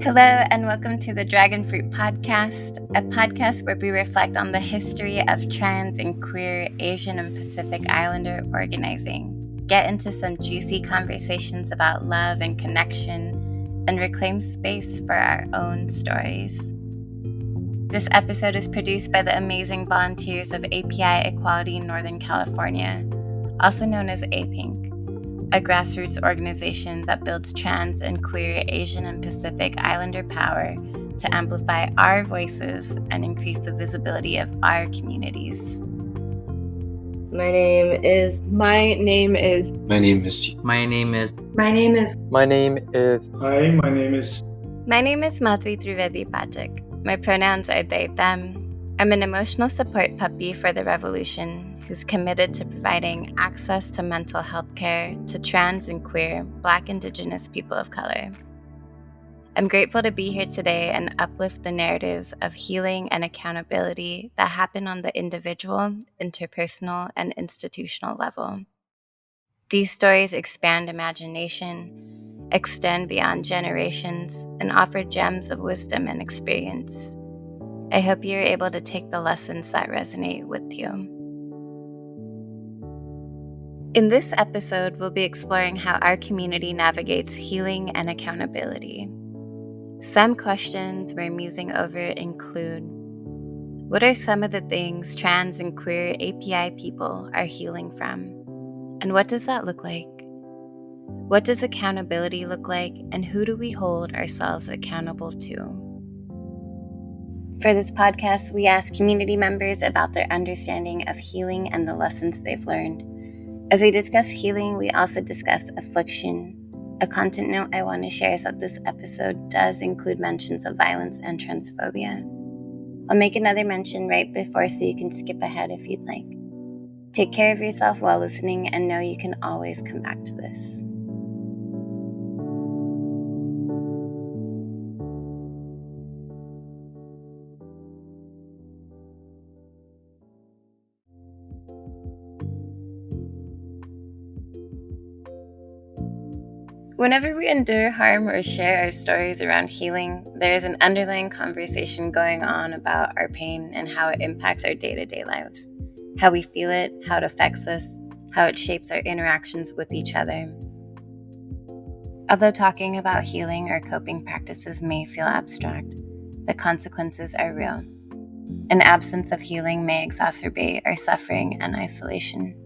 Hello, and welcome to the Dragon Fruit Podcast, a podcast where we reflect on the history of trans and queer Asian and Pacific Islander organizing, get into some juicy conversations about love and connection, and reclaim space for our own stories. This episode is produced by the amazing volunteers of API Equality Northern California, also known as APINC, a grassroots organization that builds trans and queer Asian and Pacific Islander power to amplify our voices and increase the visibility of our communities. My name is Hi, my name is Madhvi Trivedi Pathak. My pronouns are they, them. I'm an emotional support puppy for the revolution who's committed to providing access to mental health care to trans and queer Black, Indigenous people of color. I'm grateful to be here today and uplift the narratives of healing and accountability that happen on the individual, interpersonal, and institutional level. These stories expand imagination, extend beyond generations, and offer gems of wisdom and experience. I hope you're able to take the lessons that resonate with you. In this episode, we'll be exploring how our community navigates healing and accountability. Some questions we're musing over include: what are some of the things trans and queer API people are healing from? And what does that look like? What does accountability look like, and who do we hold ourselves accountable to? For this podcast, we ask community members about their understanding of healing and the lessons they've learned. As we discuss healing, we also discuss affliction. A content note I want to share is that this episode does include mentions of violence and transphobia. I'll make another mention right before so you can skip ahead if you'd like. Take care of yourself while listening and know you can always come back to this. Whenever we endure harm or share our stories around healing, there is an underlying conversation going on about our pain and how it impacts our day-to-day lives, how we feel it, how it affects us, how it shapes our interactions with each other. Although talking about healing or coping practices may feel abstract, the consequences are real. An absence of healing may exacerbate our suffering and isolation.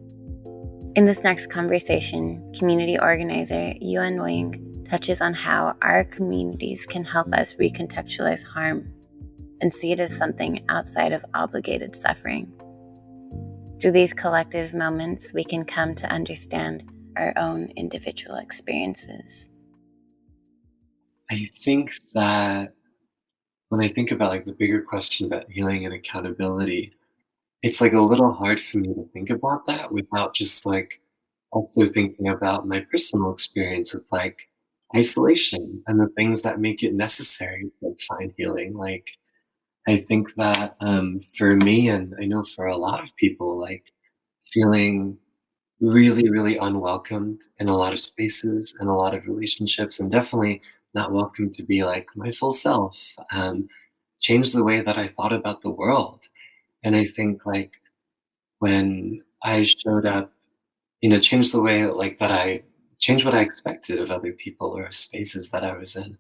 In this next conversation, community organizer Yuan Wing touches on how our communities can help us recontextualize harm and see it as something outside of obligated suffering. Through these collective moments, we can come to understand our own individual experiences. I think that when I think about the bigger question about healing and accountability, it's a little hard for me to think about that without just also thinking about my personal experience with isolation and the things that make it necessary to find healing. I think that for me, and I know for a lot of people, feeling really, really unwelcomed in a lot of spaces and a lot of relationships, and definitely not welcome to be my full self, changed the way that I thought about the world. And I think when I showed up, changed the way that I changed what I expected of other people or spaces that I was in.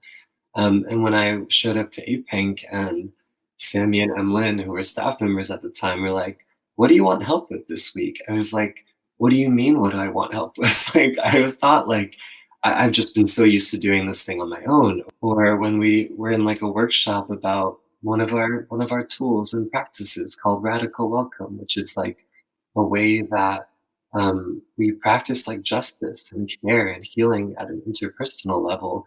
And when I showed up to APINC and Sammy and Emlyn, who were staff members at the time, were like, "What do you want help with this week?" I was like, "What do you mean? What do I want help with?" I was thought I've just been so used to doing this thing on my own. Or when we were in a workshop about one of our tools and practices called Radical Welcome, which is a way that we practice justice and care and healing at an interpersonal level.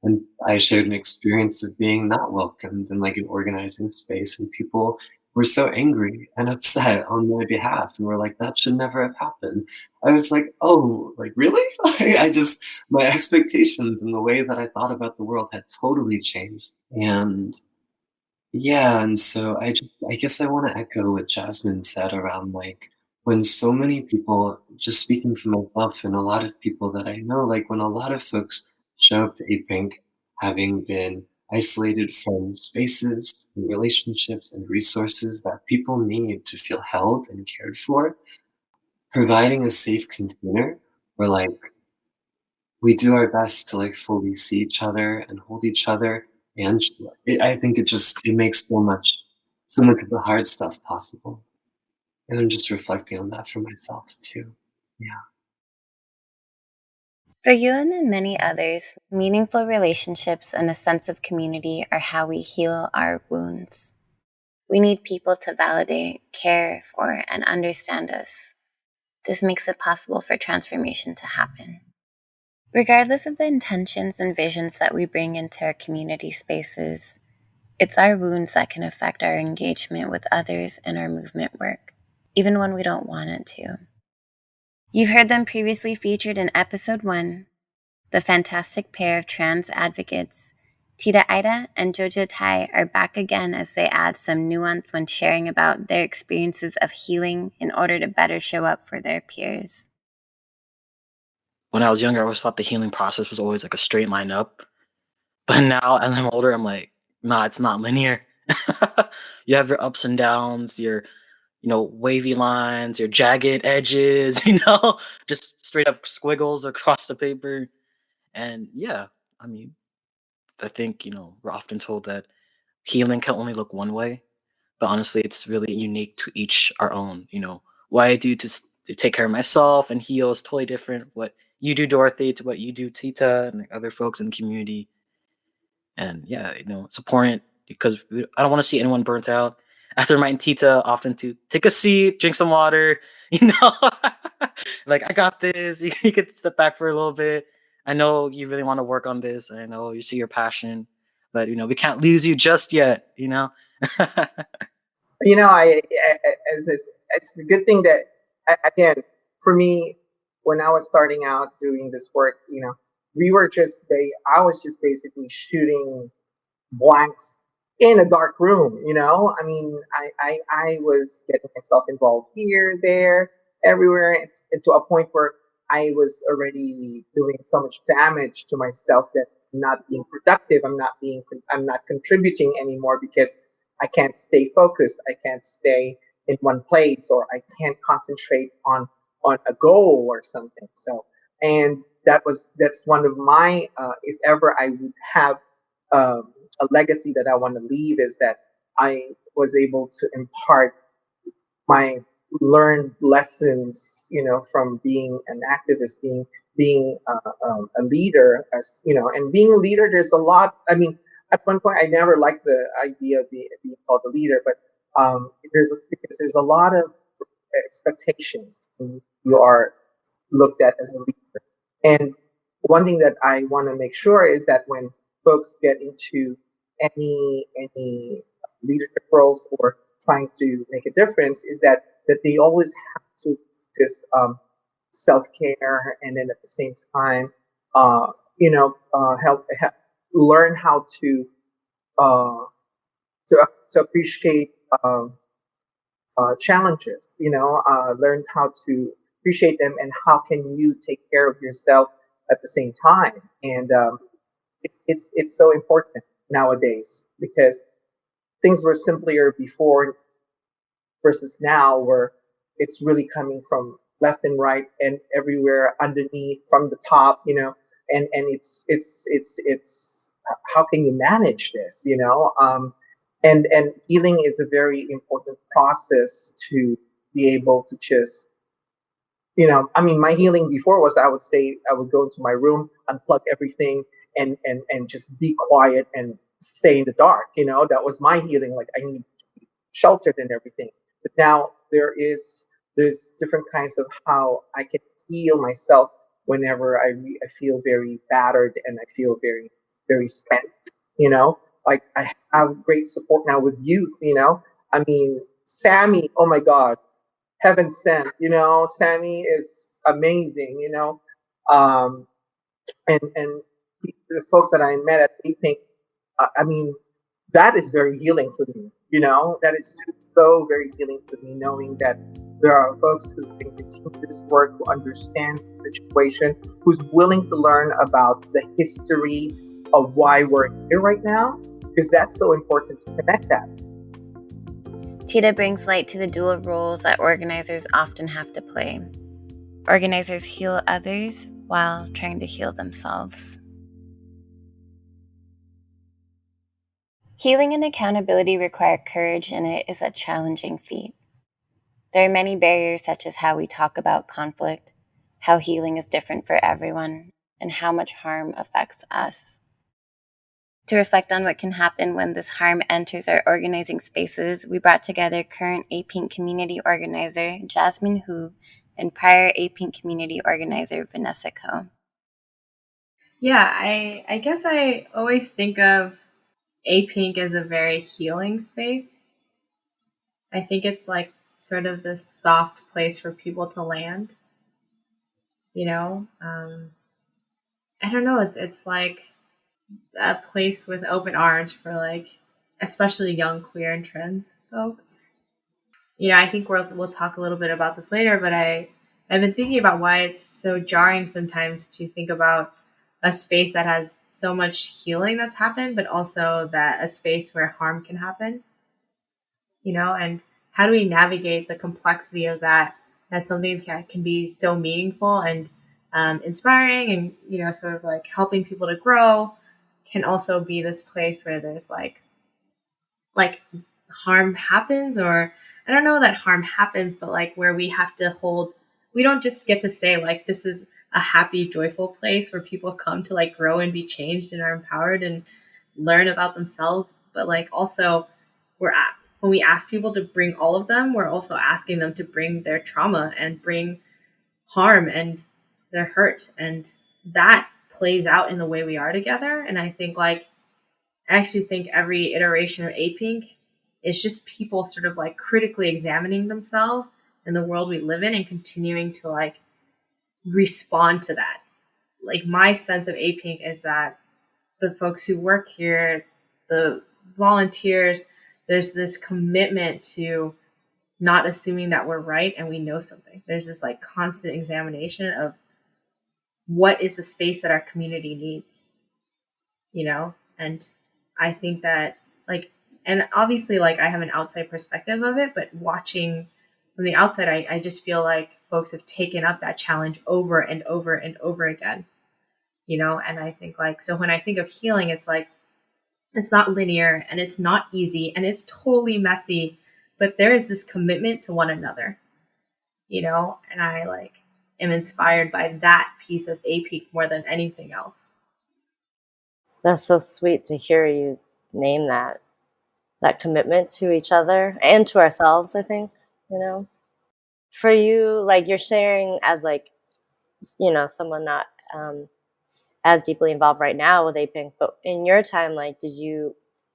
And I shared an experience of being not welcomed in an organizing space, and people were so angry and upset on my behalf and were like, "That should never have happened." I was like, "Oh, really?" My expectations and the way that I thought about the world had totally changed. And yeah, and so I guess I want to echo what Jasmine said around when so many people, just speaking for myself and a lot of people that I know, when a lot of folks show up to APINC having been isolated from spaces and relationships and resources that people need to feel held and cared for. Providing a safe container where we do our best to fully see each other and hold each other, and I think it makes so much of the hard stuff possible. And I'm just reflecting on that for myself too. Yeah. For Ewan and many others, meaningful relationships and a sense of community are how we heal our wounds. We need people to validate, care for, and understand us. This makes it possible for transformation to happen. Regardless of the intentions and visions that we bring into our community spaces, it's our wounds that can affect our engagement with others and our movement work, even when we don't want it to. You've heard them previously featured in episode 1, the fantastic pair of trans advocates, Tita Ida and Jojo Tai, are back again as they add some nuance when sharing about their experiences of healing in order to better show up for their peers. When I was younger, I always thought the healing process was always like a straight line up. But now, as I'm older, I'm like, nah, it's not linear. You have your ups and downs, your wavy lines, your jagged edges, just straight up squiggles across the paper. And yeah, I mean, I think, we're often told that healing can only look one way, but honestly, it's really unique to each our own. What I do to take care of myself and heal is totally different. What you do, Dorothy, to what you do, Tita, and the other folks in the community. And yeah, it's important because I don't want to see anyone burnt out. After reminding Tita often to take a seat, drink some water, you know, like I got this. You could step back for a little bit. I know you really want to work on this. I know you see your passion, but we can't lose you just yet. It's a good thing that again, for me, when I was starting out doing this work, I was just basically shooting blanks in a dark room. I mean, I was getting myself involved here, there, everywhere, and to a point where I was already doing so much damage to myself that I'm not being productive. I'm not contributing anymore because I can't stay focused. I can't stay in one place, or I can't concentrate on a goal or something. So, and that's one of my if ever I would have a legacy that I want to leave, is that I was able to impart my learned lessons, from being an activist, being a leader, and being a leader. There's a lot. I mean, at one point, I never liked the idea of being called a leader, but because there's a lot of expectations when you are looked at as a leader. And one thing that I want to make sure is that when folks get into any leadership roles or trying to make a difference, is that they always have to just self care, and then at the same time, help learn how uh, to appreciate challenges. Learn how to appreciate them, and how can you take care of yourself at the same time. And it's so important nowadays, because things were simpler before versus now, where it's really coming from left and right and everywhere underneath from the top. And it's how can you manage this? And healing is a very important process to be able to just, I mean, my healing before was I would go into my room, unplug everything, and just be quiet and stay in the dark. That was my healing. Like, I need to be sheltered and everything. But now there's different kinds of how I can heal myself whenever I feel very battered and I feel very, very spent. Like, I have great support now with youth. I mean, Sammy, oh my God, heaven sent. Sammy is amazing. Um, and the folks that I met at Pink, I mean, that is very healing for me. That is just so very healing for me, knowing that there are folks who can continue this work, who understands the situation, who's willing to learn about the history of why we're here right now, because that's so important to connect that. Tita brings light to the dual roles that organizers often have to play. Organizers heal others while trying to heal themselves. Healing and accountability require courage, and it is a challenging feat. There are many barriers, such as how we talk about conflict, how healing is different for everyone, and how much harm affects us. To reflect on what can happen when this harm enters our organizing spaces, we brought together current A-Pink community organizer Jasmine Hu and prior A-Pink community organizer Vanessa Ko. Yeah, I guess I always think of A-Pink as a very healing space. I think it's like sort of this soft place for people to land. You know, I don't know. It's like a place with open arms for like, especially young queer and trans folks. You know, I think we'll talk a little bit about this later, but I've been thinking about why it's so jarring sometimes to think about a space that has so much healing that's happened, but also that a space where harm can happen. You know, and how do we navigate the complexity of that? That's something that can be so meaningful and inspiring, and you know, sort of like helping people to grow. Can also be this place where there's like harm happens, or I don't know that harm happens, but like where we have to hold. We don't just get to say like this is a happy, joyful place where people come to like grow and be changed and are empowered and learn about themselves, but like also when we ask people to bring all of them, we're also asking them to bring their trauma and bring harm and their hurt. And that plays out in the way we are together. And I think I actually think every iteration of A-Pink is just people sort of like critically examining themselves and the world we live in and continuing to like respond to that. Like my sense of A-Pink is that the folks who work here, the volunteers, there's this commitment to not assuming that we're right and we know something. There's this like constant examination of what is the space that our community needs, you know? And I think that like, and obviously like I have an outside perspective of it, but watching from the outside, I just feel like folks have taken up that challenge over and over and over again, you know? And I think like, so when I think of healing, it's like, it's not linear and it's not easy and it's totally messy, but there is this commitment to one another, you know? And I like am inspired by that piece of A-Pink more than anything else. That's so sweet to hear you name that commitment to each other and to ourselves, I think, you know. For you, like you're sharing as like, you know, someone not as deeply involved right now with A-Pink, but in your time, like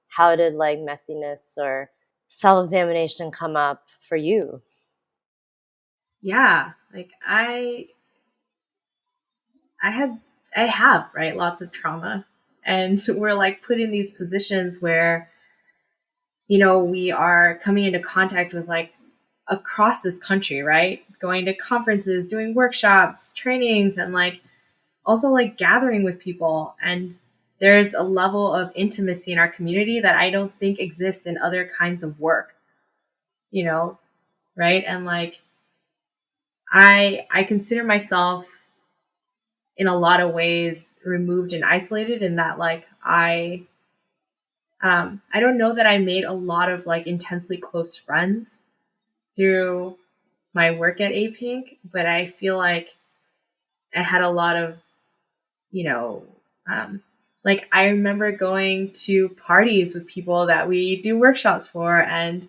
how did like messiness or self-examination come up for you? Yeah, like I have, right, lots of trauma. And we're like put in these positions where, you know, we are coming into contact with like across this country, right? Going to conferences, doing workshops, trainings, and like also like gathering with people. And there's a level of intimacy in our community that I don't think exists in other kinds of work, you know, right? And like I consider myself in a lot of ways removed and isolated in that like I don't know that I made a lot of like intensely close friends through my work at A-Pink, but I feel like I had a lot of, you know, like I remember going to parties with people that we do workshops for, and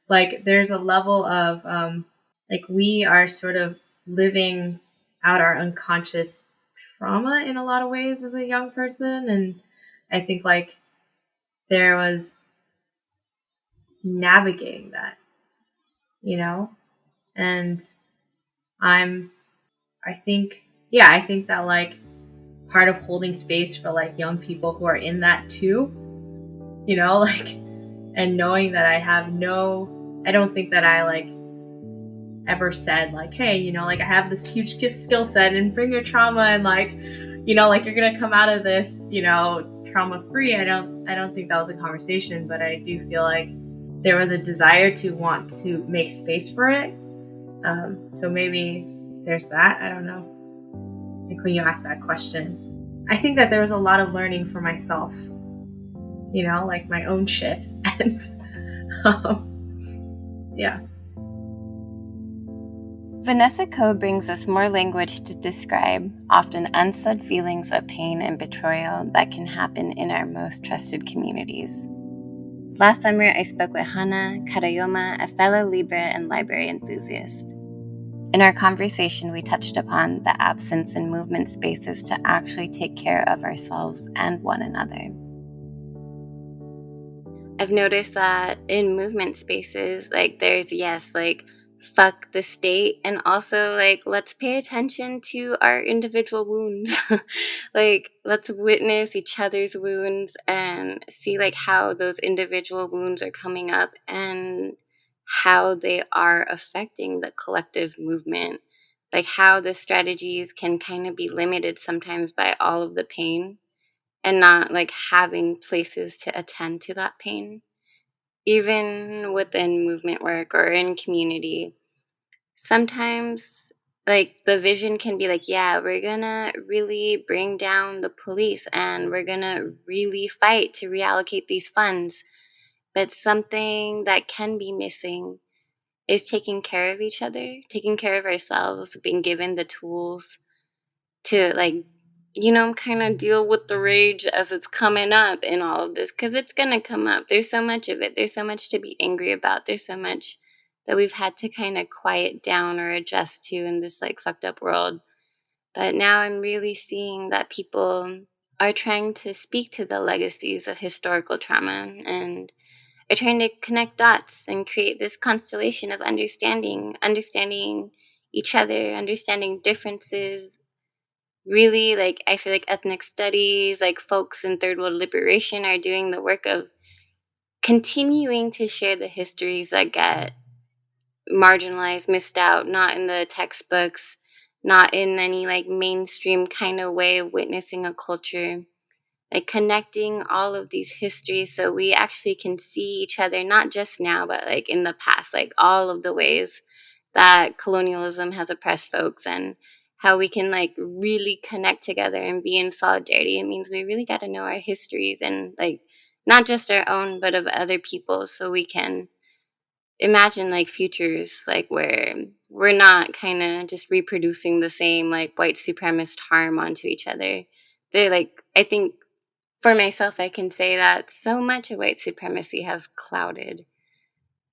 like there's a level of like we are sort of living out our unconscious trauma in a lot of ways as a young person. And I think like there was navigating that, you know, and I think that like part of holding space for like young people who are in that too, you know, like, and knowing that I don't think that I like ever said like, hey, you know, like I have this huge skill set and bring your trauma and like, like you're gonna come out of this, trauma free. I don't think that was a conversation, but I do feel like there was a desire to want to make space for it. So maybe there's that. I don't know. Like when you ask that question, I think that there was a lot of learning for myself, like my own shit. And yeah. Vanessa Coe brings us more language to describe often unsaid feelings of pain and betrayal that can happen in our most trusted communities. Last summer, I spoke with Hana Karayoma, a fellow Libra and library enthusiast. In our conversation, we touched upon the absence in movement spaces to actually take care of ourselves and one another. I've noticed that in movement spaces, there's fuck the state, and also let's pay attention to our individual wounds. Let's witness each other's wounds and see how those individual wounds are coming up and how they are affecting the collective movement. How the strategies can kind of be limited sometimes by all of the pain and not having places to attend to that pain. Even within movement work or in community, sometimes the vision can be yeah, we're gonna really bring down the police and we're gonna really fight to reallocate these funds. But something that can be missing is taking care of each other, taking care of ourselves, being given the tools to kind of deal with the rage as it's coming up in all of this, because it's going to come up. There's so much of it. There's so much to be angry about. There's so much that we've had to kind of quiet down or adjust to in this fucked up world. But now I'm really seeing that people are trying to speak to the legacies of historical trauma and are trying to connect dots and create this constellation of understanding each other, understanding differences. Really, I feel like ethnic studies, folks in third world liberation are doing the work of continuing to share the histories that get marginalized, missed out, not in the textbooks, not in any mainstream kind of way of witnessing a culture. Connecting all of these histories so we actually can see each other, not just now, but in the past, all of the ways that colonialism has oppressed folks and how we can really connect together and be in solidarity. It means we really got to know our histories and not just our own, but of other people, so we can imagine futures where we're not kind of just reproducing the same white supremacist harm onto each other. They're I think for myself, I can say that so much of white supremacy has clouded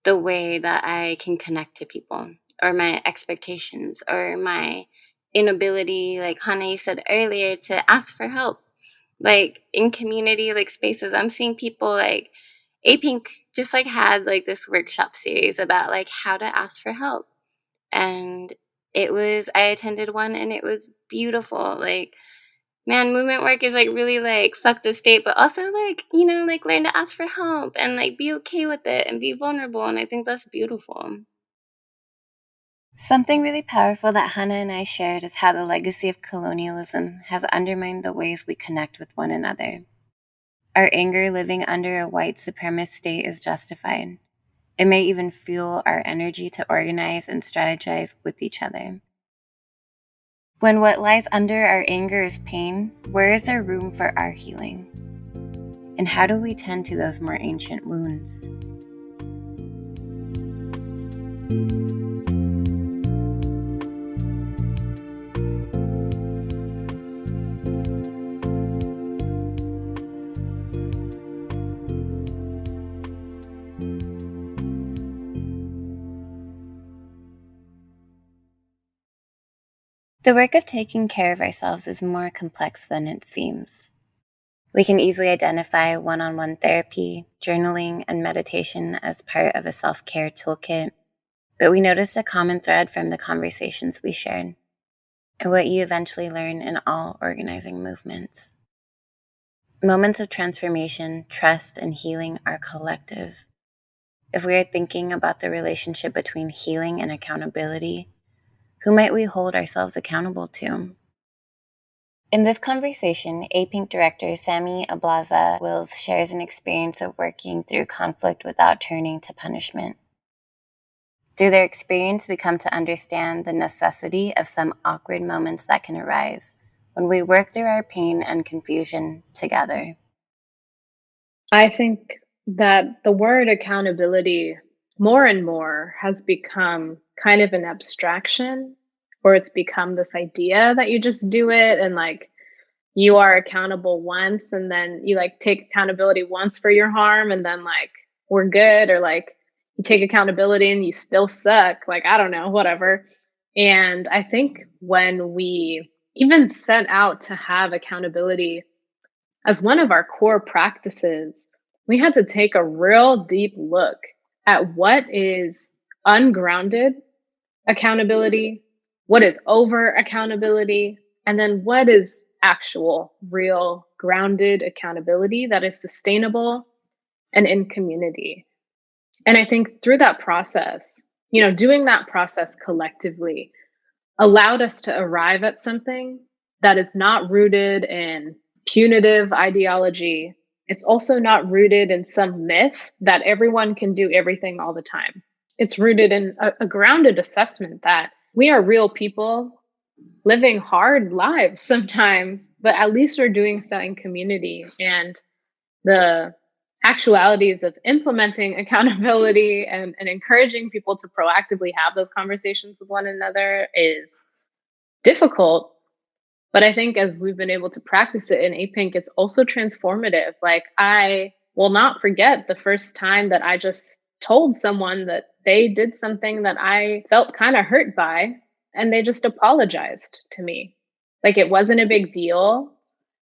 the way that I can connect to people, or my expectations, or my inability, like Hana, you said earlier, to ask for help. In community spaces, I'm seeing people A-Pink just had this workshop series about how to ask for help. And I attended one and it was beautiful. Man, movement work is really fuck the state, but also learn to ask for help and be okay with it and be vulnerable. And I think that's beautiful. Something really powerful that Hana and I shared is how the legacy of colonialism has undermined the ways we connect with one another. Our anger living under a white supremacist state is justified. It may even fuel our energy to organize and strategize with each other. When what lies under our anger is pain, where is there room for our healing? And how do we tend to those more ancient wounds? The work of taking care of ourselves is more complex than it seems. We can easily identify one-on-one therapy, journaling, and meditation as part of a self-care toolkit, but we noticed a common thread from the conversations we shared, and what you eventually learn in all organizing movements. Moments of transformation, trust, and healing are collective. If we are thinking about the relationship between healing and accountability, who might we hold ourselves accountable to? In this conversation, A-Pink director Sammy Ablaza Wills shares an experience of working through conflict without turning to punishment. Through their experience, we come to understand the necessity of some awkward moments that can arise when we work through our pain and confusion together. I think that the word accountability more and more has become kind of an abstraction, or it's become this idea that you just do it and like you are accountable once and then you like take accountability once for your harm and then like we're good, or like you take accountability and you still suck, like I don't know, whatever. And I think when we even set out to have accountability as one of our core practices, we had to take a real deep look at what is ungrounded accountability, what is over accountability, and then what is actual, real, grounded accountability that is sustainable and in community. And I think through that process, doing that process collectively allowed us to arrive at something that is not rooted in punitive ideology. It's also not rooted in some myth that everyone can do everything all the time. It's rooted in a grounded assessment that we are real people living hard lives sometimes, but at least we're doing so in community. And the actualities of implementing accountability and encouraging people to proactively have those conversations with one another is difficult. But I think as we've been able to practice it in A-Pink, it's also transformative. Like I will not forget the first time that I just told someone that they did something that I felt kind of hurt by, and they just apologized to me. Like it wasn't a big deal.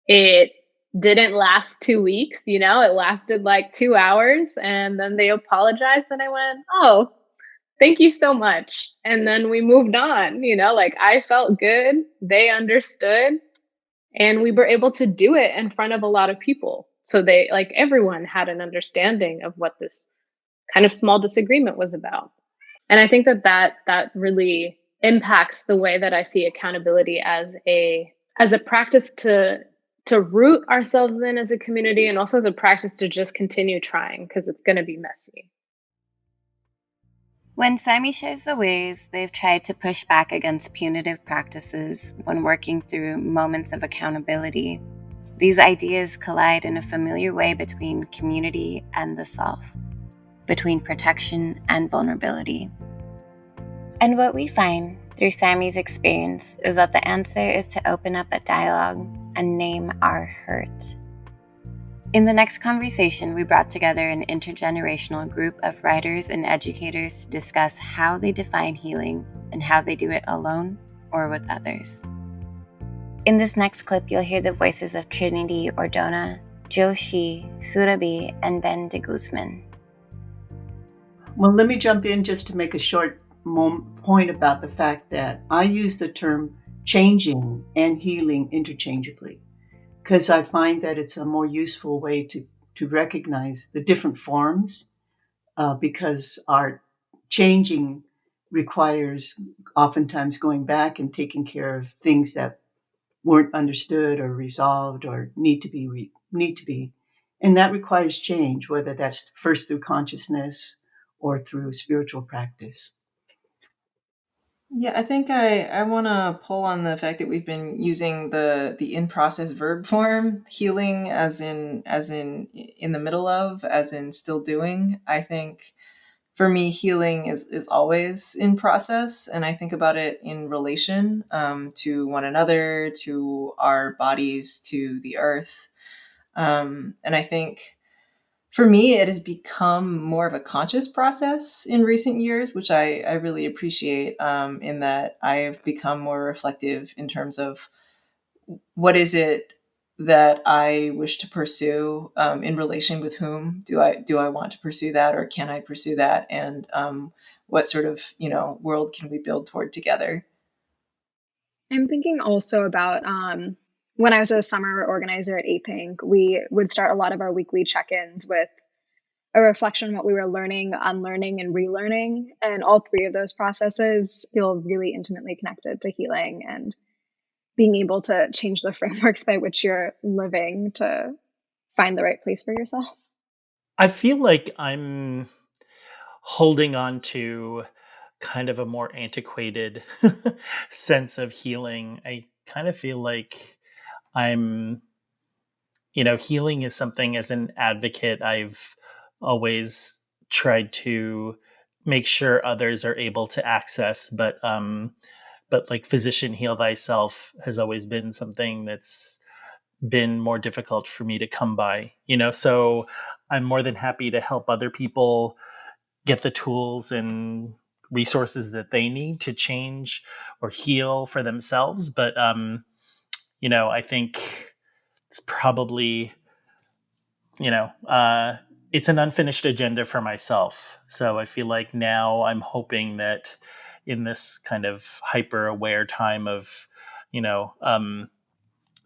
It didn't last 2 weeks, it lasted like 2 hours, and then they apologized and I went, oh, thank you so much. And then we moved on, like I felt good, they understood, and we were able to do it in front of a lot of people. So they, like everyone had an understanding of what this kind of small disagreement was about. And I think that really impacts the way that I see accountability as a practice to root ourselves in as a community, and also as a practice to just continue trying because it's going to be messy. When Sammy shares the ways they've tried to push back against punitive practices when working through moments of accountability, these ideas collide in a familiar way between community and the self, between protection and vulnerability. And what we find through Sammy's experience is that the answer is to open up a dialogue and name our hurt. In the next conversation, we brought together an intergenerational group of writers and educators to discuss how they define healing and how they do it alone or with others. In this next clip, you'll hear the voices of Trinity, Ordona, Joshi, Surabi, and Ben de Guzman. Well, let me jump in just to make a short point about the fact that I use the term changing and healing interchangeably, because I find that it's a more useful way to recognize the different forms, because our changing requires oftentimes going back and taking care of things that weren't understood or resolved or need to be. And that requires change, whether that's first through consciousness or through spiritual practice. Yeah, I think I want to pull on the fact that we've been using the in process verb form, healing as in the middle of, as in still doing. I think for me, healing is always in process, and I think about it in relation to one another, to our bodies, to the earth, and I think for me, it has become more of a conscious process in recent years, which I really appreciate, in that I have become more reflective in terms of what is it that I wish to pursue, in relation with whom do I want to pursue that, or can I pursue that, and what sort of world can we build toward together? I'm thinking also about when I was a summer organizer at A-Pink, we would start a lot of our weekly check-ins with a reflection on what we were learning, unlearning, and relearning. And all three of those processes feel really intimately connected to healing and being able to change the frameworks by which you're living to find the right place for yourself? I feel like I'm holding on to kind of a more antiquated sense of healing. I kind of feel like I'm, healing is something as an advocate, I've always tried to make sure others are able to access, but like physician heal thyself has always been something that's been more difficult for me to come by, so I'm more than happy to help other people get the tools and resources that they need to change or heal for themselves. But I think it's probably, you know, uh, it's an unfinished agenda for myself. So I feel like now I'm hoping that in this kind of hyper aware time of, you know, um,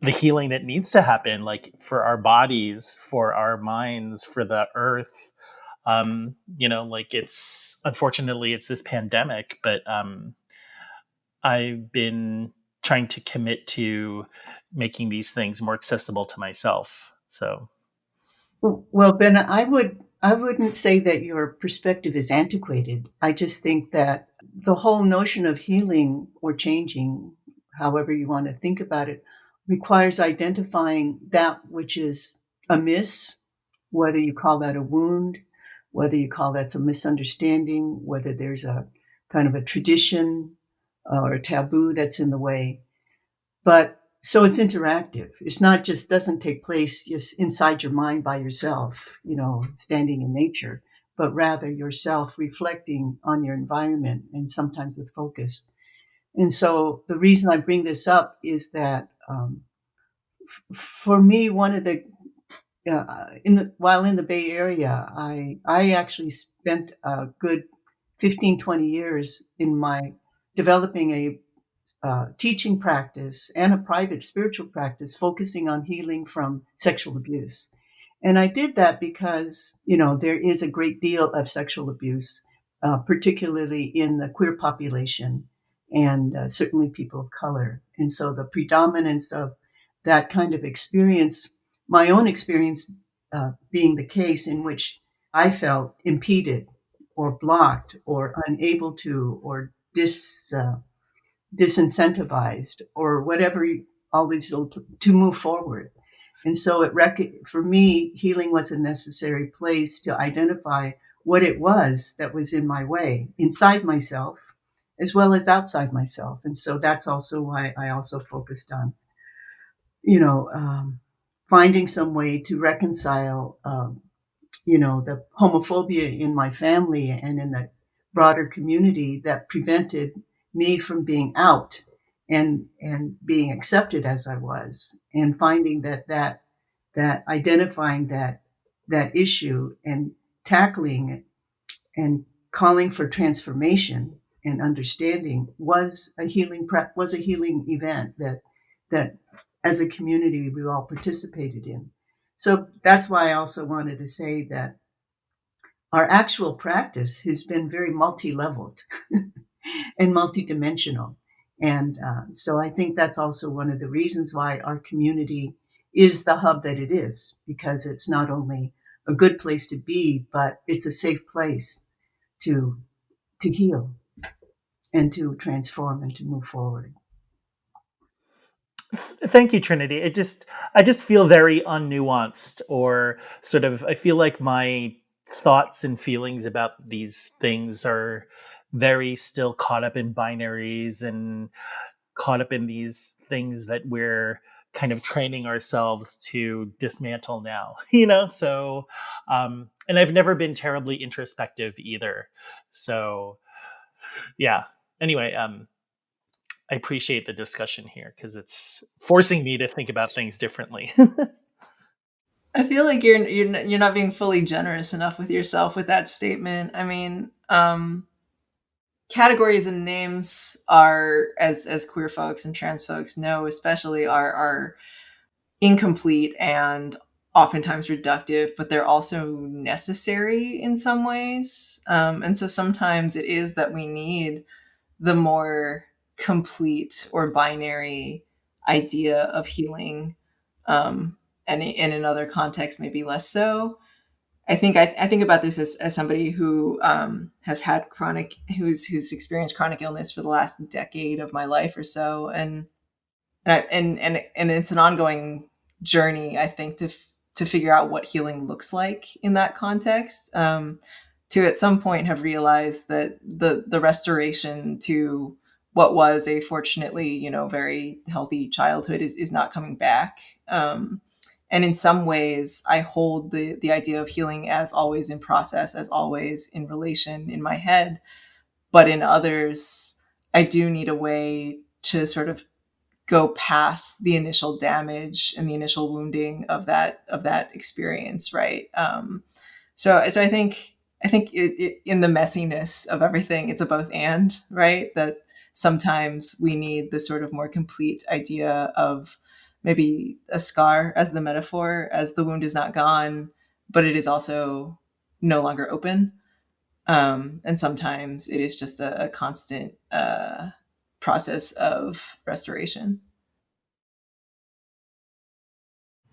the healing that needs to happen, like for our bodies, for our minds, for the earth, like it's unfortunately it's this pandemic, but I've been trying to commit to making these things more accessible to myself. So Well, Ben, I wouldn't say that your perspective is antiquated. I just think that the whole notion of healing or changing, however you want to think about it, requires identifying that which is amiss, whether you call that a wound, whether you call that's a misunderstanding, whether there's a kind of a tradition or a taboo that's in the way. But so it's interactive. It's not just doesn't take place just inside your mind by yourself, standing in nature, but rather yourself reflecting on your environment and sometimes with focus. And so the reason I bring this up is that for me, one of the while in the Bay Area, I actually spent a good 15, 20 years in my developing a teaching practice and a private spiritual practice focusing on healing from sexual abuse. And I did that because, there is a great deal of sexual abuse, particularly in the queer population and certainly people of color. And so the predominance of that kind of experience, my own experience being the case in which I felt impeded or blocked or unable to or disincentivized or whatever, all these to move forward. And so for me, healing was a necessary place to identify what it was that was in my way inside myself as well as outside myself. And so that's also why I also focused on, finding some way to reconcile, the homophobia in my family and in the broader community that prevented me from being out and being accepted as I was, and finding that identifying that issue and tackling it and calling for transformation and understanding was a healing event that as a community we all participated in. So that's why I also wanted to say that our actual practice has been very multi-leveled and multidimensional. And so I think that's also one of the reasons why our community is the hub that it is, because it's not only a good place to be, but it's a safe place to heal and to transform and to move forward. thank you, Trinity. I just feel very unnuanced, or sort of I feel like my thoughts and feelings about these things are very still caught up in binaries and caught up in these things that we're kind of training ourselves to dismantle now, so and I've never been terribly introspective either. So yeah. Anyway, I appreciate the discussion here because it's forcing me to think about things differently. I feel like you're not being fully generous enough with yourself with that statement. I mean, categories and names are, as queer folks and trans folks know, especially are incomplete and oftentimes reductive, but they're also necessary in some ways. And so sometimes it is that we need the more complete or binary idea of healing, and in another context, maybe less so. I think about this as somebody who has had who's experienced chronic illness for the last decade of my life or so, and it's an ongoing journey, I think, to figure out what healing looks like in that context. To at some point have realized that the restoration to what was a fortunately, very healthy childhood is not coming back. And in some ways, I hold the idea of healing as always in process, as always in relation in my head. But in others, I do need a way to sort of go past the initial damage and the initial wounding of that experience, right? So I think in the messiness of everything, it's a both and, right? That sometimes we need the sort of more complete idea of maybe a scar as the metaphor, as the wound is not gone, but it is also no longer open. And sometimes it is just a constant process of restoration.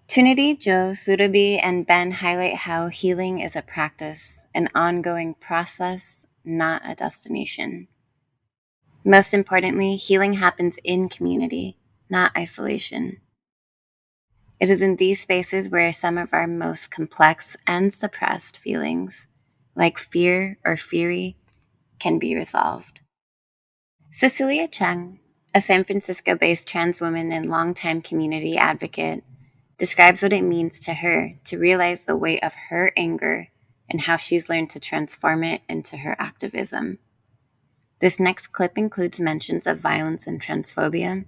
Trinity, Joe, Surabi, and Ben highlight how healing is a practice, an ongoing process, not a destination. Most importantly, healing happens in community, not isolation. It is in these spaces where some of our most complex and suppressed feelings, like fear or fury, can be resolved. Cecilia Cheng, a San Francisco-based trans woman and longtime community advocate, describes what it means to her to realize the weight of her anger and how she's learned to transform it into her activism. This next clip includes mentions of violence and transphobia.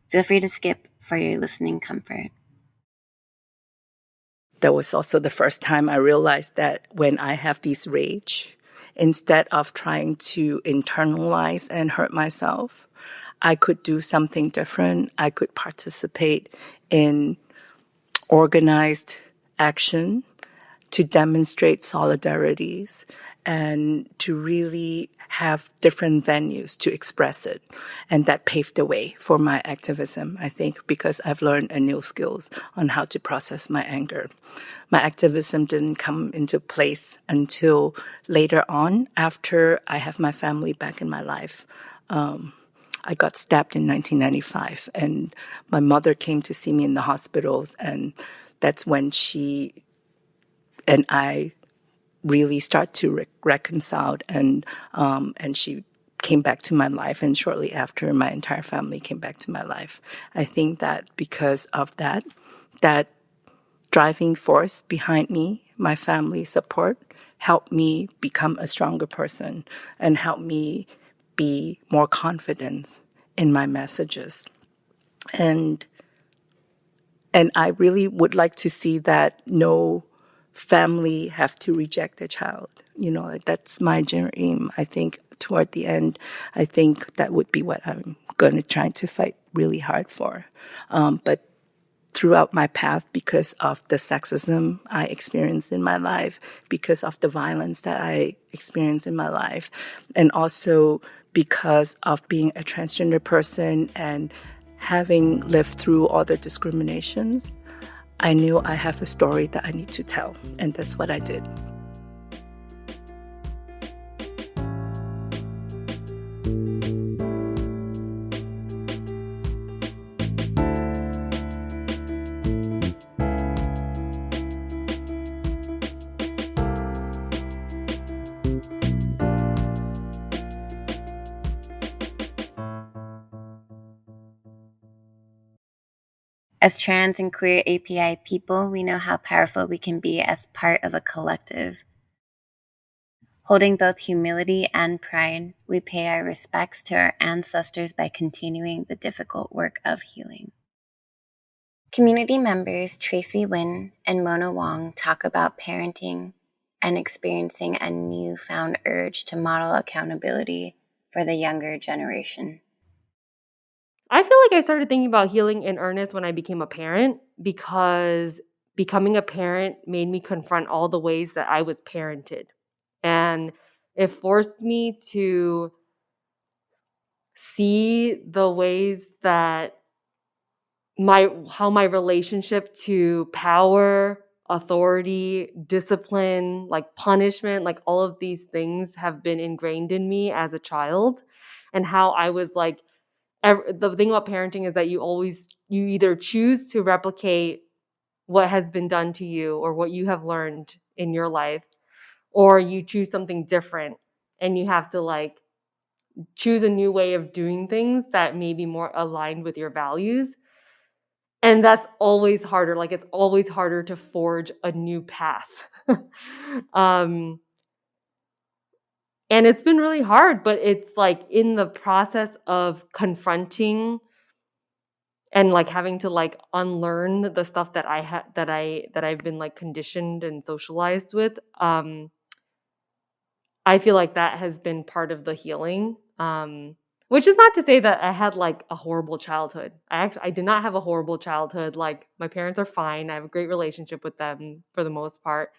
Feel free to skip for your listening comfort. That was also the first time I realized that when I have this rage, instead of trying to internalize and hurt myself, I could do something different. I could participate in organized action to demonstrate solidarities and to really have different venues to express it. And that paved the way for my activism, I think, because I've learned a new skills on how to process my anger. My activism didn't come into place until later on, after I have my family back in my life. I got stabbed in 1995, and my mother came to see me in the hospital, and that's when she and I really start to reconcile, and she came back to my life, and shortly after, my entire family came back to my life. I think that because of that driving force behind me, my family support, helped me become a stronger person and helped me be more confident in my messages. And I really would like to see that no family have to reject a child. That's my dream. I think toward the end, I think that would be what I'm going to try to fight really hard for. But throughout my path, because of the sexism I experienced in my life, because of the violence that I experienced in my life, and also because of being a transgender person and having lived through all the discriminations, I knew I have a story that I need to tell, and that's what I did. As trans and queer API people, we know how powerful we can be as part of a collective. Holding both humility and pride, we pay our respects to our ancestors by continuing the difficult work of healing. Community members Tracy Wynn and Mona Wong talk about parenting and experiencing a newfound urge to model accountability for the younger generation. I feel like I started thinking about healing in earnest when I became a parent, because becoming a parent made me confront all the ways that I was parented. And it forced me to see the ways that how my relationship to power, authority, discipline, like punishment, like all of these things have been ingrained in me as a child, and how I was like the thing about parenting is that you either choose to replicate what has been done to you or what you have learned in your life, or you choose something different, and you have to like choose a new way of doing things that may be more aligned with your values. And that's always harder. Like it's always harder to forge a new path. um and it's been really hard, but it's like in the process of confronting and like having to like unlearn the stuff that I've been like conditioned and socialized with. I feel like that has been part of the healing. Which is not to say that I had like a horrible childhood. I did not have a horrible childhood. Like my parents are fine. I have a great relationship with them for the most part.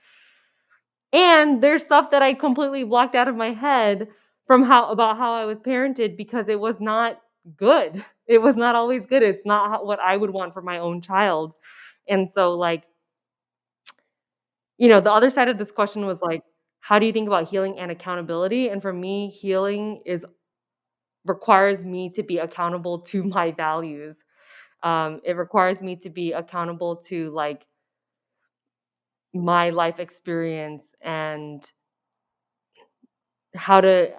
And there's stuff that I completely blocked out of my head from how I was parented because it was not good. It was not always good. It's not what I would want for my own child. And so like, the other side of this question was like, how do you think about healing and accountability? And for me, healing requires me to be accountable to my values. It requires me to be accountable to like my life experience and how to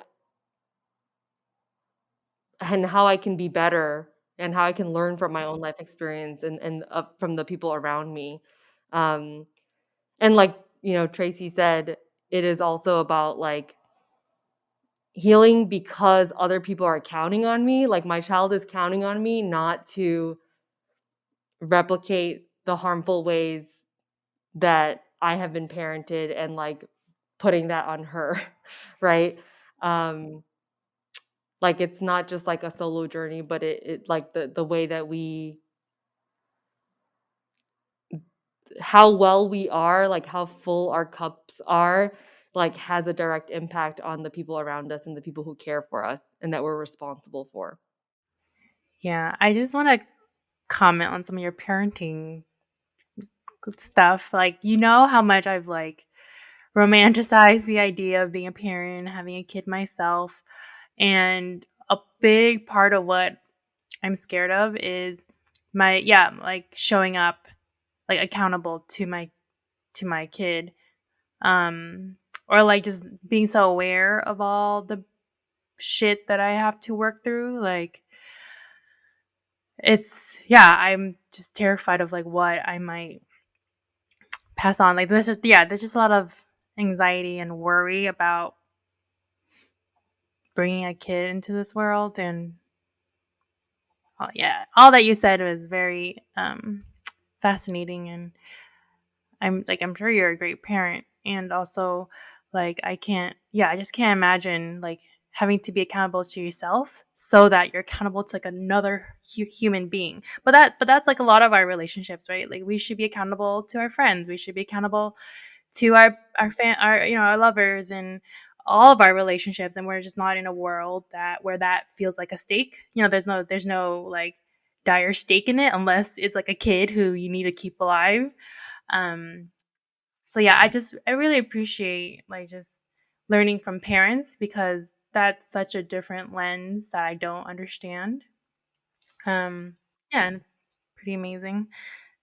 and how I can be better and how I can learn from my own life experience and from the people around me. Um, and like, Tracy said, it is also about like healing because other people are counting on me. Like my child is counting on me not to replicate the harmful ways that I have been parented and like putting that on her, right? Um, like it's not just like a solo journey, but it like the way that how well we are, like how full our cups are, like has a direct impact on the people around us and the people who care for us and that we're responsible for. Yeah, I just want to comment on some of your parenting stuff. Like, how much I've like romanticized the idea of being a parent, having a kid myself. And a big part of what I'm scared of is like showing up like accountable to my kid. Or like just being so aware of all the shit that I have to work through. Like I'm just terrified of like what I might pass on. Like there's just a lot of anxiety and worry about bringing a kid into this world. And all that you said was very fascinating. And I'm sure you're a great parent. And also like I just can't imagine like having to be accountable to yourself so that you're accountable to like another human being. But that's like a lot of our relationships, right? Like we should be accountable to our friends, we should be accountable to our lovers and all of our relationships. And we're just not in a world where that feels like a stake. There's no like dire stake in it unless it's like a kid who you need to keep alive. um so yeah, I really appreciate like just learning from parents, because that's such a different lens that I don't understand. um yeah, and it's pretty amazing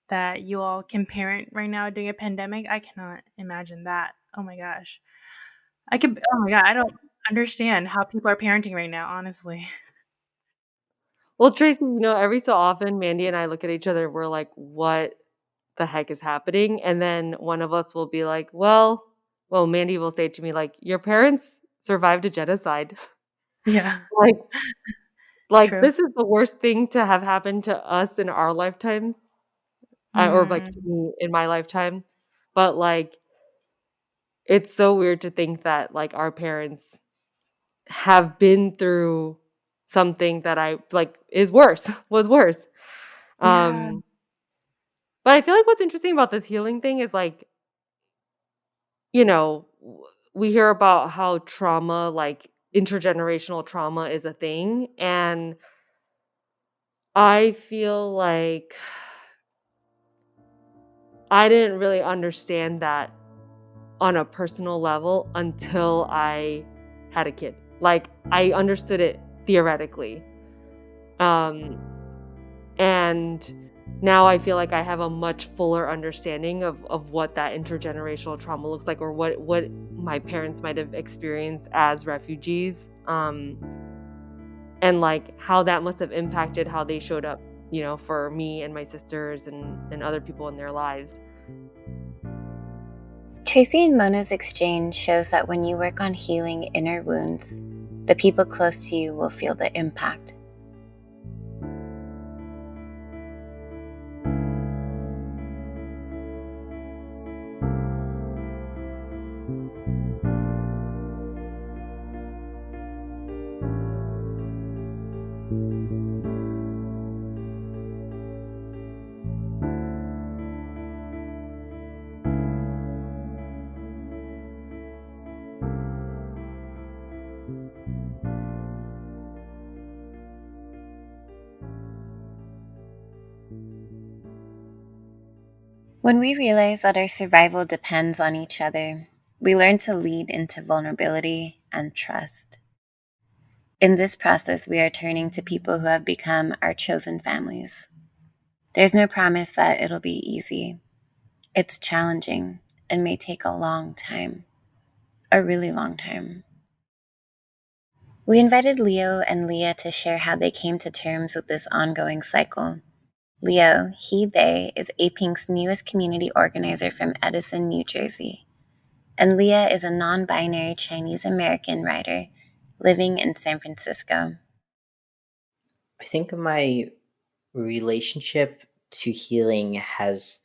that you all can parent right now during a pandemic. I cannot imagine that. Oh my gosh. Oh my god, I don't understand how people are parenting right now, honestly. Well, Tracy, every so often Mandy and I look at each other, we're like, what the heck is happening? And then one of us will be like, well, Mandy will say to me, like, your parents survived a genocide. Yeah. like like True. this is the worst thing to have happened to us in our lifetimes. Or like to me in my lifetime. But like it's so weird to think that like our parents have been through something that I like is worse, was worse. Yeah. But I feel like what's interesting about this healing thing is like, we hear about how trauma, like intergenerational trauma is a thing. And I feel like I didn't really understand that on a personal level until I had a kid. Like, I understood it theoretically. Um, and now I feel like I have a much fuller understanding of what that intergenerational trauma looks like, or what my parents might have experienced as refugees. And like how that must have impacted how they showed up, for me and my sisters and other people in their lives. Tracy and Mona's exchange shows that when you work on healing inner wounds, the people close to you will feel the impact. When we realize that our survival depends on each other, we learn to lead into vulnerability and trust. In this process, we are turning to people who have become our chosen families. There's no promise that it'll be easy. It's challenging and may take a long time, a really long time. We invited Leo and Leah to share how they came to terms with this ongoing cycle. Leo, they, is APINK's newest community organizer from Edison, New Jersey. And Leah is a non-binary Chinese American writer living in San Francisco. I think my relationship to healing has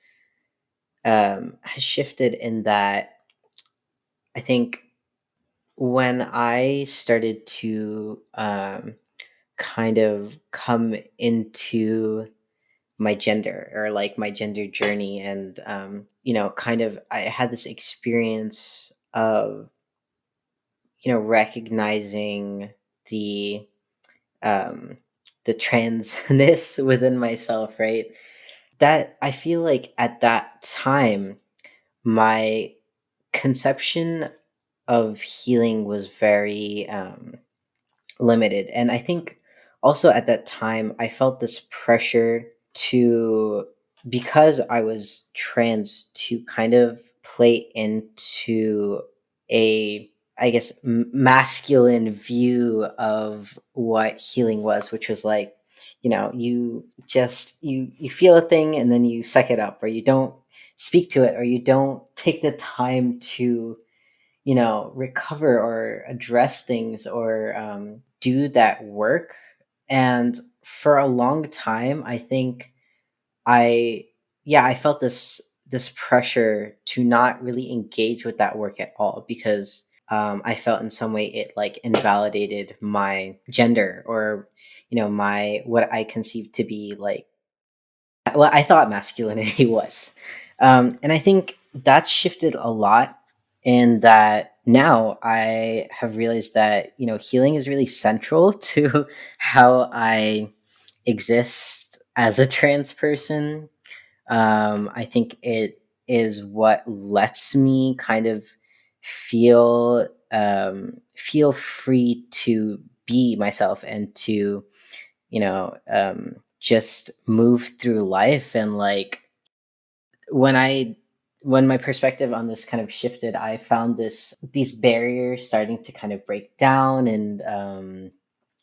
shifted in that I think when I started to kind of come into my gender, or like my gender journey, and kind of I had this experience of recognizing the um the transness within myself, right? That I feel like at that time my conception of healing was very limited. And I think also at that time, I felt this pressure to, because I was trans, to kind of play into a, I guess, masculine view of what healing was, which was like, you just you feel a thing and then you suck it up, or you don't speak to it, or you don't take the time to recover or address things, or do that work. And for a long time, I think I felt this pressure to not really engage with that work at all, because I felt in some way it like invalidated my gender, or my what I conceived to be like what I thought masculinity was. And I think that's shifted a lot, in that now I have realized that, healing is really central to how I exist as a trans person. I think it is what lets me kind of feel free to be myself, and to just move through life. And like when I when my perspective on this kind of shifted, I found these barriers starting to kind of break down, and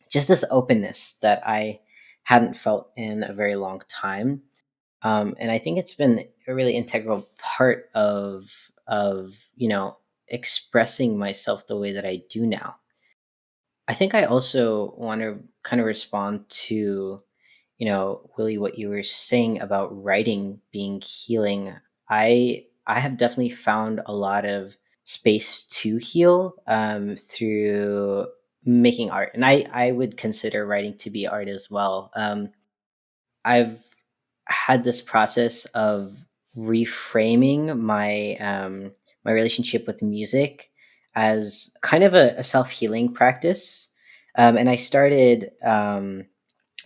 just this openness that I hadn't felt in a very long time. And I think it's been a really integral part of expressing myself the way that I do now. I think I also want to kind of respond to, Willie, what you were saying about writing being healing. I have definitely found a lot of space to heal through making art, and I would consider writing to be art as well. I've had this process of reframing my relationship with music as kind of a self healing practice, and I started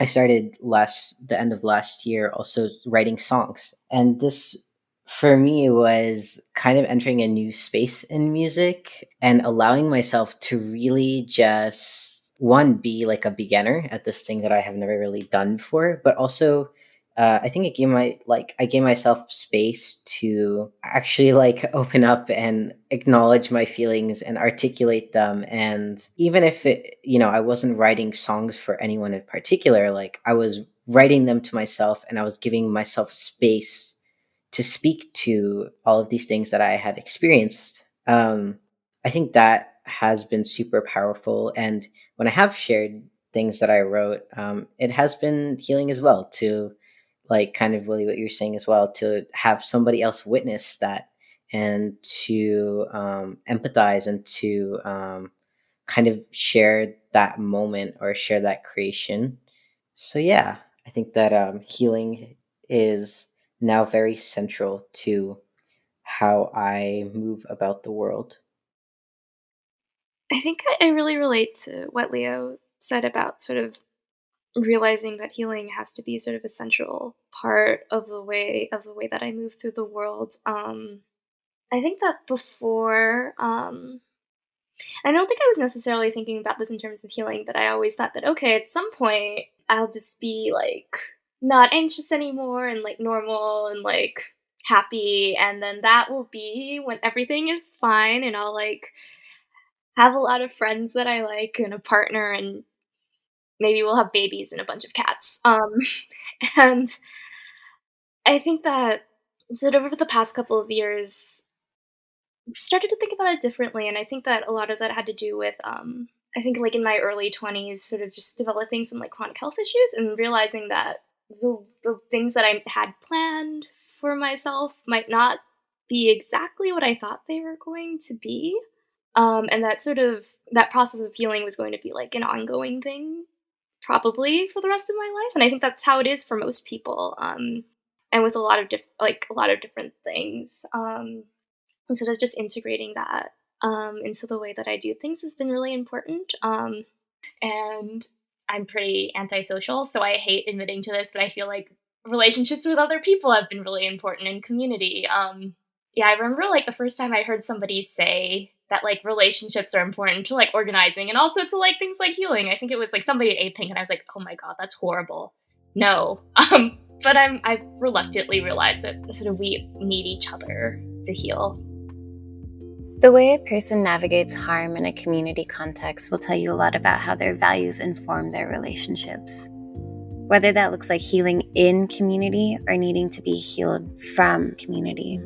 I started the end of last year also writing songs. And this for me was kind of entering a new space in music and allowing myself to really just one be like a beginner at this thing that I have never really done before, but also I think I gave myself space to actually like open up and acknowledge my feelings and articulate them. And even if I wasn't writing songs for anyone in particular, like I was writing them to myself and I was giving myself space to speak to all of these things that I had experienced. I think that has been super powerful. And when I have shared things that I wrote, it has been healing as well to like kind of really what you're saying as well, to have somebody else witness that and to empathize and to kind of share that moment or share that creation. So yeah, I think that healing is now very central to how I move about the world. I think I really relate to what Leo said about sort of realizing that healing has to be sort of a central part of the way that I move through the world. I think that before, I don't think I was necessarily thinking about this in terms of healing, but I always thought that okay, at some point I'll just be like not anxious anymore and like normal and like happy, and then that will be when everything is fine and I'll like have a lot of friends that I like and a partner, and maybe we'll have babies and a bunch of cats. And I think that sort of over the past couple of years, I've started to think about it differently, and I think that a lot of that had to do with, I think like in my early 20s, sort of just developing some like chronic health issues and realizing that the things that I had planned for myself might not be exactly what I thought they were going to be. And that sort of that process of healing was going to be like an ongoing thing, probably for the rest of my life. And I think that's how it is for most people. And with a lot of a lot of different things. And sort of just integrating that into the way that I do things has been really important. And I'm pretty antisocial, so I hate admitting to this, but I feel like relationships with other people have been really important in community. Yeah, I remember like the first time I heard somebody say that like relationships are important to like organizing and also to like things like healing. I think it was like somebody at A Pink, and I was like, oh my god, that's horrible. No. But I've reluctantly realized that sort of we need each other to heal. The way a person navigates harm in a community context will tell you a lot about how their values inform their relationships. Whether that looks like healing in community or needing to be healed from community.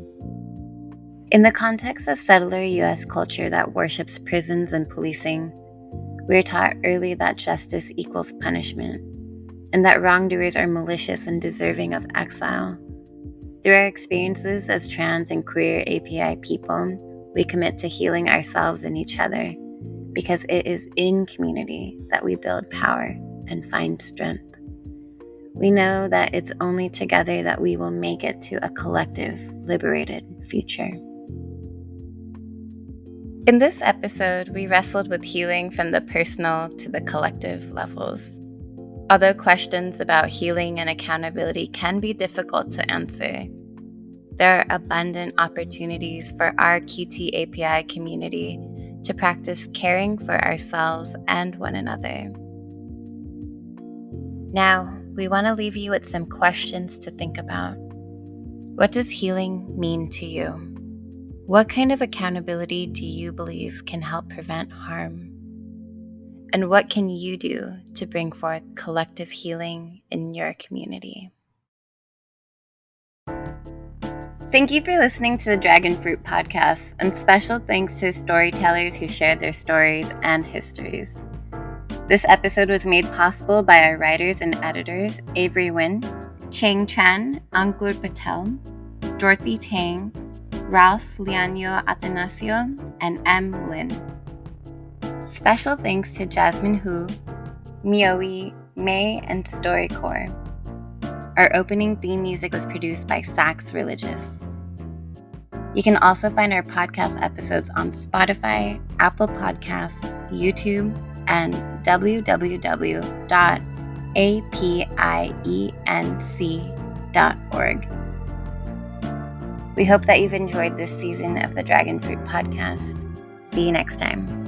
In the context of settler U.S. culture that worships prisons and policing, we are taught early that justice equals punishment, and that wrongdoers are malicious and deserving of exile. Through our experiences as trans and queer API people, we commit to healing ourselves and each other, because it is in community that we build power and find strength. We know that it's only together that we will make it to a collective, liberated future. In this episode, we wrestled with healing from the personal to the collective levels. Although questions about healing and accountability can be difficult to answer, there are abundant opportunities for our QT API community to practice caring for ourselves and one another. Now, we want to leave you with some questions to think about. What does healing mean to you? What kind of accountability do you believe can help prevent harm? And what can you do to bring forth collective healing in your community? Thank you for listening to the Dragon Fruit podcast, and special thanks to storytellers who shared their stories and histories. This episode was made possible by our writers and editors Avery Nguyen, Chang Chan, Ankur Patel, Dorothy Tang, Ralph Lianyo Atanasio, and M. Lin. Special thanks to Jasmine Hu, Mioe, May, and Storycore. Our opening theme music was produced by Sax Religious. You can also find our podcast episodes on Spotify, Apple Podcasts, YouTube, and www.dragonfruit.com. apienc.org. We hope that you've enjoyed this season of the Dragon Fruit Podcast. See you next time.